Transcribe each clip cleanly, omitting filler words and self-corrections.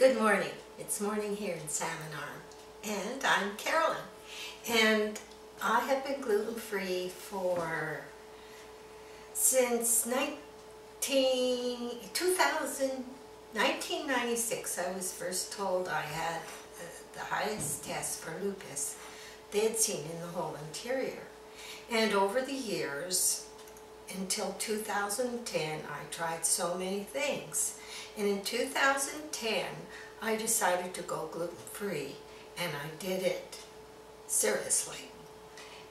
Good morning. It's morning here in Salmon Arm, and I'm Carolyn. And I have been gluten-free since 1996. I was first told I had the highest test for lupus they had seen in the whole interior. And over the years, until 2010, I tried so many things. And in 2010, I decided to go gluten-free, and I did it seriously.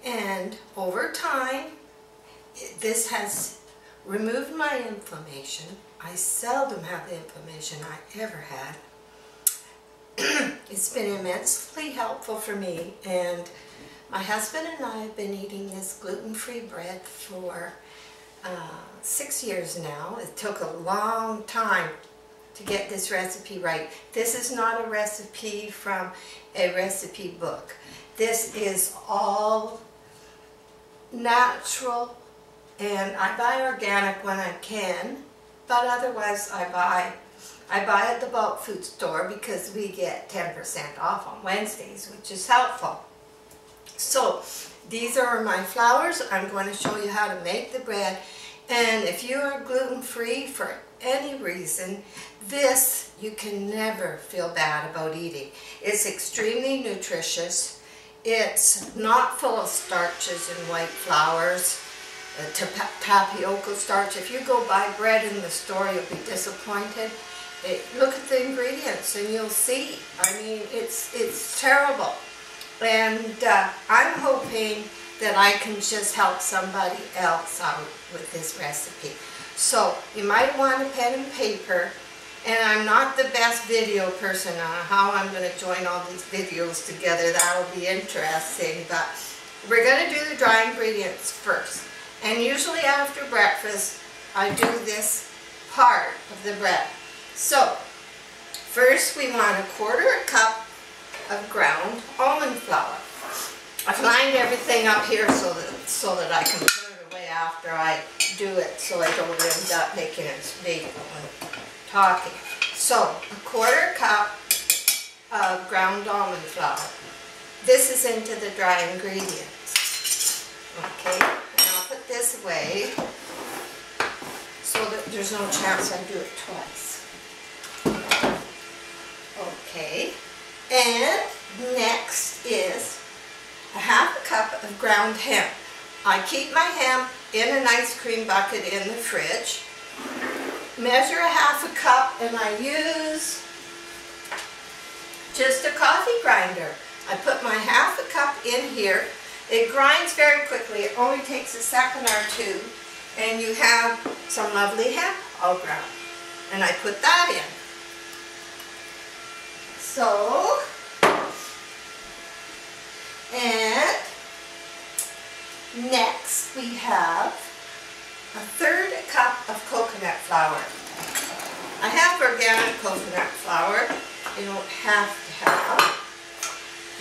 And over time, this has removed my inflammation. I seldom have the inflammation I ever had. It's been immensely helpful for me, and my husband and I have been eating this gluten-free bread for 6 years now. It took a long time to get this recipe right. This is not a recipe from a recipe book. This is all natural, and I buy organic when I can, but otherwise I buy at the bulk food store because we get 10% off on Wednesdays, which is helpful. So these are my flours. I'm going to show you how to make the bread. And if you are gluten-free for any reason, this you can never feel bad about eating. It's extremely nutritious. It's not full of starches and white flours, tapioca starch. If you go buy bread in the store, you'll be disappointed. Look at the ingredients and you'll see. I mean, it's terrible. And I'm hoping that I can just help somebody else out with this recipe. So you might want a pen and paper, and I'm not the best video person on how I'm going to join all these videos together. That'll be interesting, but we're going to do the dry ingredients first. And usually after breakfast, I do this part of the bread. So first we want 1/4 cup of ground almond flour. I've lined everything up here so that I can put it away after I do it, so I don't end up making it big when talking. So 1/4 cup of ground almond flour. This is into the dry ingredients. Okay, and I'll put this away so that there's no chance I do it twice. Okay, and next is 1/2 cup of ground hemp. I keep my hemp in an ice cream bucket in the fridge. Measure 1/2 cup, and I use just a coffee grinder. I put my 1/2 cup in here. It grinds very quickly. It only takes a second or two, and you have some lovely hemp all ground. And I put that in. So, and next we have 1/3 cup of coconut flour. I have organic coconut flour. You don't have to have.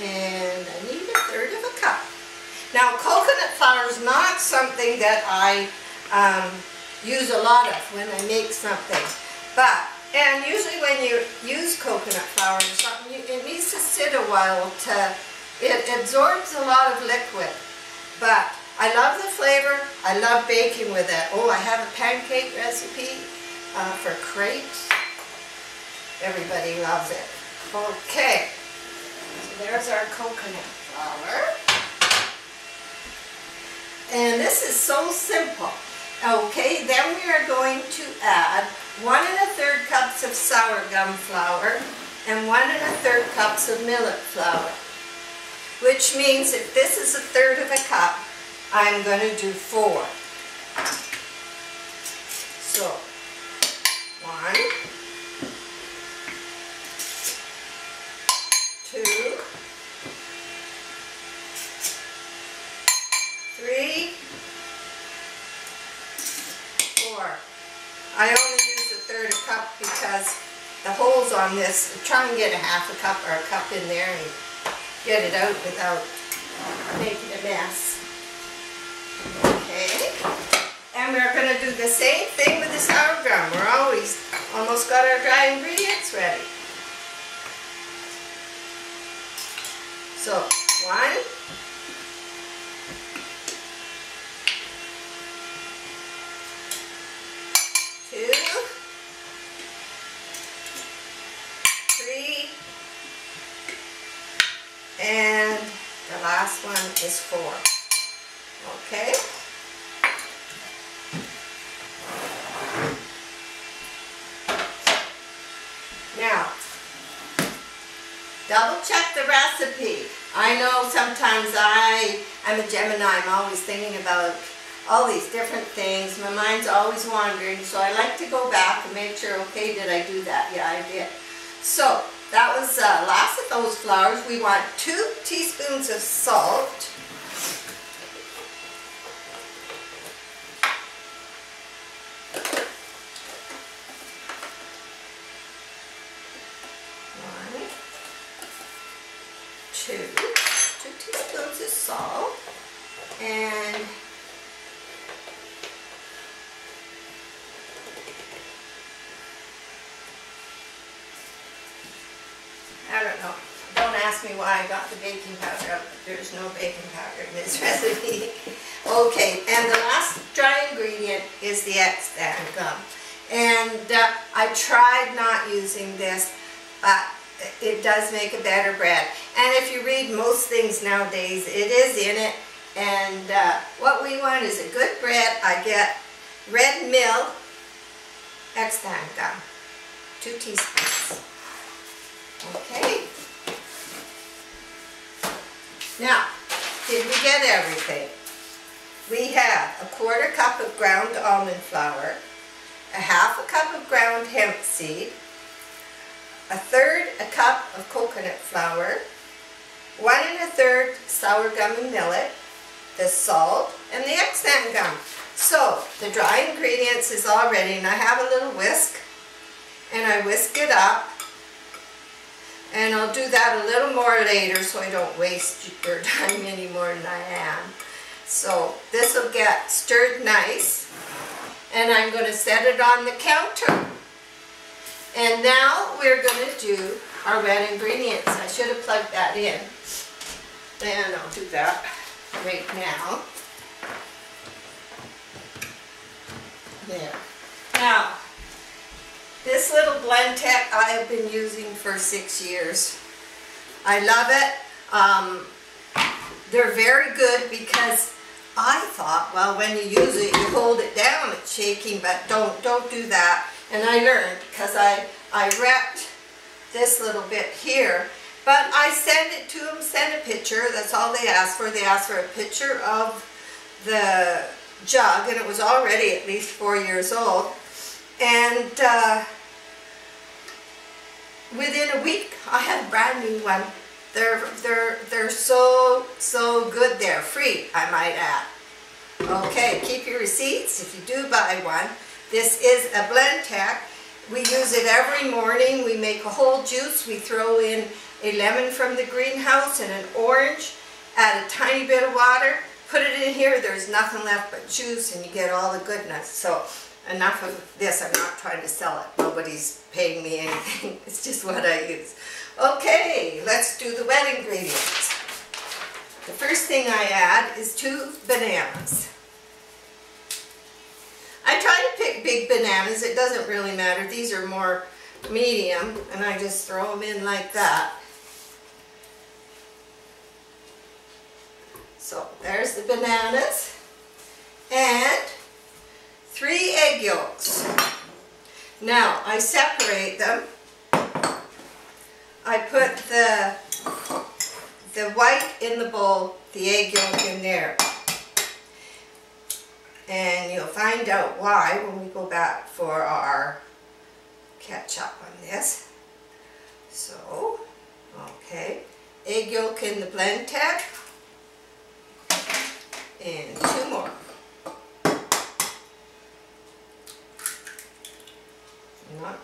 And I need 1/3 cup. Now coconut flour is not something that I use a lot of when I make something. And usually when you use coconut flour or something, it needs to sit a while it absorbs a lot of liquid. But I love the flavor. I love baking with it. Oh, I have a pancake recipe for crepes. Everybody loves it. Okay, so there's our coconut flour. And this is so simple. Okay, then we are going to add 1 1/3 cups of sorghum flour and 1 1/3 cups of millet flour. Which means if this is 1/3 cup, I'm going to do 4. So, 1, 2, 3, 4. I only use 1/3 cup because the holes on this, try and get 1/2 cup or a cup in there and get it out without making a mess. Okay, and we're going to do the same thing with the sauerkraut. We're almost got our dry ingredients ready. So 1, 2, 3, and the last one is 4. Okay? Now, double check the recipe. I know sometimes I'm a Gemini, I'm always thinking about all these different things. My mind's always wandering, so I like to go back and make sure, okay, did I do that? Yeah, I did. So, that was last of those flours. We want 2 teaspoons of salt. Two teaspoons of salt, and I don't know. Don't ask me why I got the baking powder out. There's no baking powder in this recipe. Okay, and the last dry ingredient is the X-Stand gum. And I tried not using this, but it does make a better bread. And if you read most things nowadays, it is in it. And what we want is a good bread. I get red mill X-Stand gum, 2 teaspoons. Okay. Now, did we get everything? We have a 1/4 cup of ground almond flour, a 1/2 cup of ground hemp seed, a 1/3 cup of coconut flour, 1 1/3 sour gum and millet, the salt, and the X-Stand gum. So, the dry ingredients is all ready, and I have a little whisk, and I whisk it up. And I'll do that a little more later so I don't waste your time any more than I am. So this will get stirred nice, and I'm going to set it on the counter. And now we're going to do our wet ingredients. I should have plugged that in, and I'll do that right now. There. Now, this little blend tech I have been using for 6 years. I love it. They're very good because I thought, well, when you use it, you hold it down, it's shaking, but don't do that. And I learned because I wrapped this little bit here, but I sent it to them, sent a picture. That's all they asked for. They asked for a picture of the jug, and it was already at least 4 years old. And within a week, I had a brand new one. They're so good. They're free, I might add. Okay, keep your receipts if you do buy one. This is a blend tech. We use it every morning. We make a whole juice. We throw in a lemon from the greenhouse and an orange, add a tiny bit of water, put it in here. There's nothing left but juice, and you get all the goodness. So enough of this. I'm not trying to sell it. Nobody's paying me anything. It's just what I use. Okay, let's do the wet ingredients. The first thing I add is 2 bananas. I try to pick big bananas. It doesn't really matter. These are more medium, and I just throw them in like that. So there's the bananas. And 3 egg yolks. Now, I separate them. I put the white in the bowl, the egg yolk in there. And you'll find out why when we go back for our ketchup on this. So, okay, egg yolk in the blend tech. And 2 more. Not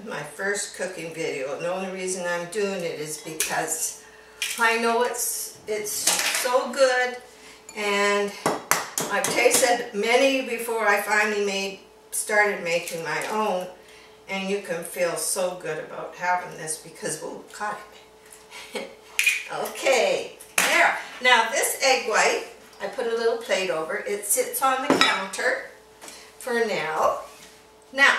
my first cooking video, and the only reason I'm doing it is because I know it's so good, and I've tasted many before I finally started making my own, And you can feel so good about having this because, oh, caught it. Okay, there. Now this egg white, I put a little plate over. It sits on the counter for now. Now,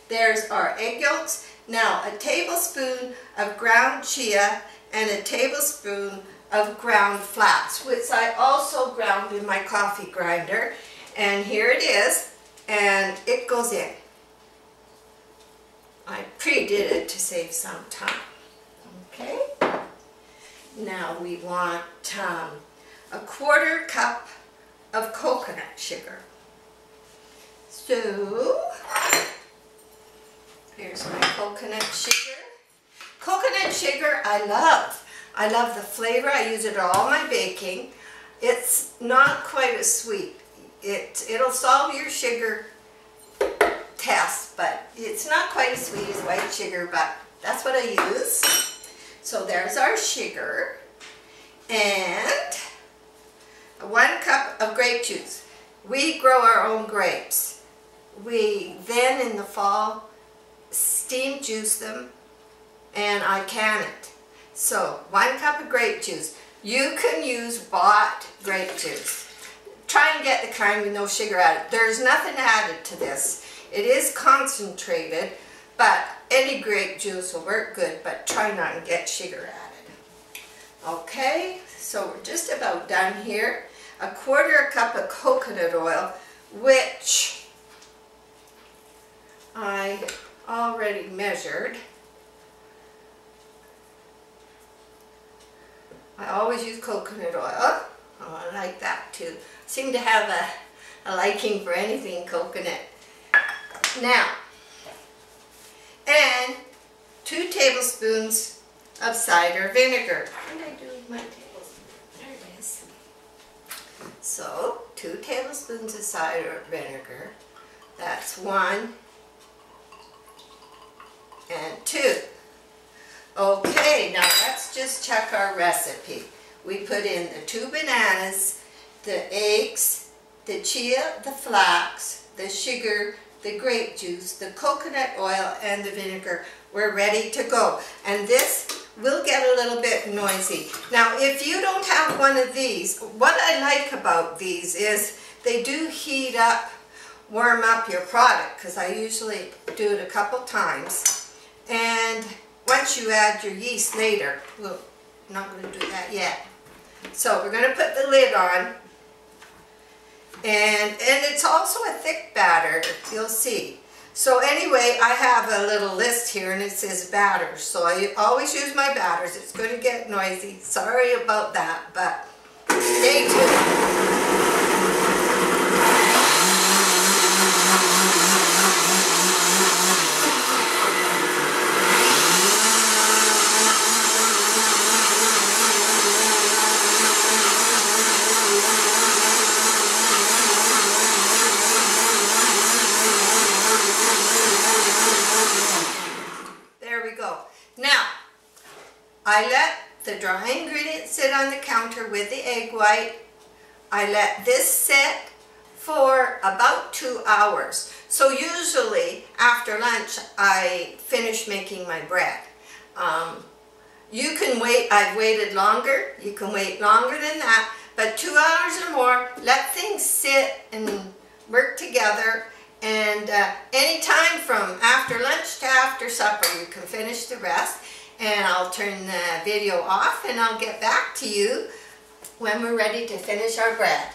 there's our egg yolks. Now, a tablespoon of ground chia and a tablespoon of ground flax, which I also ground in my coffee grinder. And here it is, and it goes in. I pre-did it to save some time. Okay. Now we want a 1/4 cup of coconut sugar. So, here's my coconut sugar. Coconut sugar I love. I love the flavor. I use it in all my baking. It's not quite as sweet. It'll solve your sugar test, but it's not quite as sweet as white sugar, but that's what I use. So there's our sugar. And 1 cup of grape juice. We grow our own grapes. We then in the fall steam juice them and I can it. So 1 cup of grape juice. You can use bought grape juice. Try and get the kind with no sugar added. There's nothing added to this. It is concentrated, but any grape juice will work good, but try not to get sugar added. Okay, so we're just about done here. A 1/4 cup of coconut oil, which I already measured. I always use coconut oil. Oh, I like that too. I seem to have a liking for anything coconut. Now, and 2 tablespoons of cider vinegar. What did I do with my tablespoon? There it is. So, 2 tablespoons of cider vinegar. That's 1 and 2. Okay, now let's just check our recipe. We put in the 2 bananas, the eggs, the chia, the flax, the sugar, the grape juice, the coconut oil, and the vinegar. We're ready to go. And this will get a little bit noisy. Now, if you don't have one of these, what I like about these is they do heat up, warm up your product, because I usually do it a couple times. And once you add your yeast later, we're not going to do that yet. So we're going to put the lid on. And it's also a thick batter, you'll see. So anyway, I have a little list here and it says batters. So I always use my batters. It's going to get noisy. Sorry about that, but stay tuned. I let the dry ingredients sit on the counter with the egg white. I let this sit for about 2 hours. So usually after lunch I finish making my bread. You can wait, I've waited longer, you can wait longer than that, but 2 hours or more, let things sit and work together. And any time from after lunch to after supper you can finish the rest. And I'll turn the video off and I'll get back to you when we're ready to finish our bread.